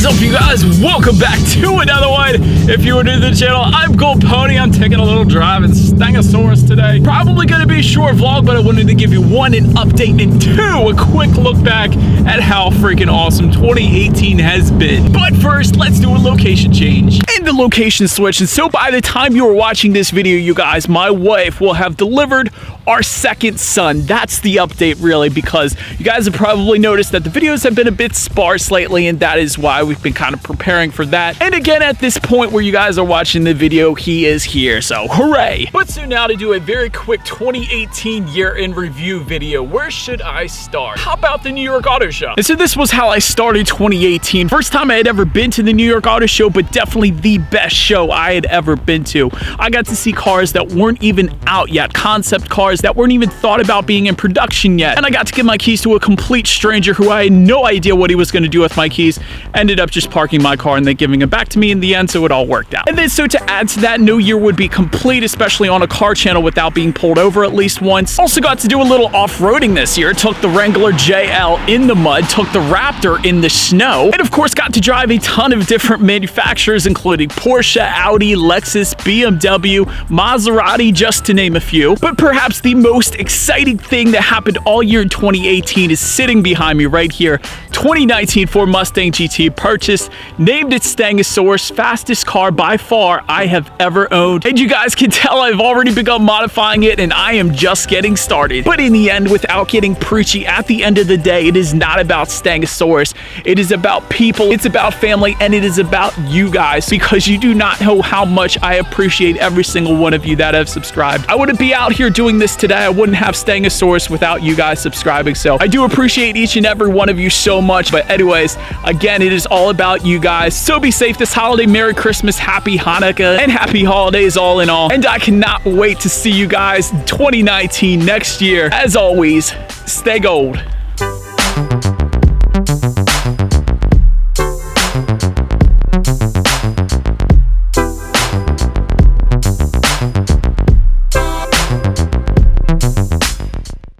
is up, you guys? Welcome back to another one. If you are new to the channel, I'm Gold Pony. I'm taking a little drive in Stangosaurus today. Probably going to be a short vlog, but I wanted to give you one, an update, and two, a quick look back at how freaking awesome 2018 has been. But first, let's do a location change and the location switch. And so by the time you are watching this video, you guys, my wife will have delivered our second son. That's the update, really, because you guys have probably noticed that the videos have been a bit sparse lately, and that is why we've been kind of preparing for that. And again, at this point where you guys are watching the video, he is here, so hooray. But so now to do a very quick 2018 year-in review video, where should I start? How about the New York Auto Show? And so this was how I started 2018. First time I had ever been to the New York Auto Show, but definitely the best show I had ever been to. I got to see cars that weren't even out yet, concept cars that weren't even thought about being in production yet. And I got to give my keys to a complete stranger who I had no idea what he was going to do with my keys. Ended up just parking my car and then giving it back to me in the end, so it all worked out. And then so to add to that, no year would be complete, especially on a car channel, without being pulled over at least once. Also got to do a little off-roading this year. Took the Wrangler JL in the mud, took the Raptor in the snow, and of course got to drive a ton of different manufacturers, including Porsche, Audi, Lexus, BMW, Maserati, just to name a few. But perhaps the most exciting thing that happened all year in 2018 is sitting behind me right here. 2019 Ford Mustang GT purchased, named it Stangosaurus, fastest car by far I have ever owned. And you guys can tell I've already begun modifying it, and I am just getting started. But in the end, without getting preachy, at the end of the day, it is not about Stangosaurus. It is about people, it's about family, and it is about you guys, because you do not know how much I appreciate every single one of you that have subscribed. I wouldn't be out here doing this today. I wouldn't have Stangosaurus without you guys subscribing. So I do appreciate each and every one of you so much. But anyways, again, it is all about you guys. So be safe this holiday. Merry Christmas, Happy Hanukkah, and Happy Holidays all in all. And I cannot wait to see you guys in 2019 next year. As always, stay gold.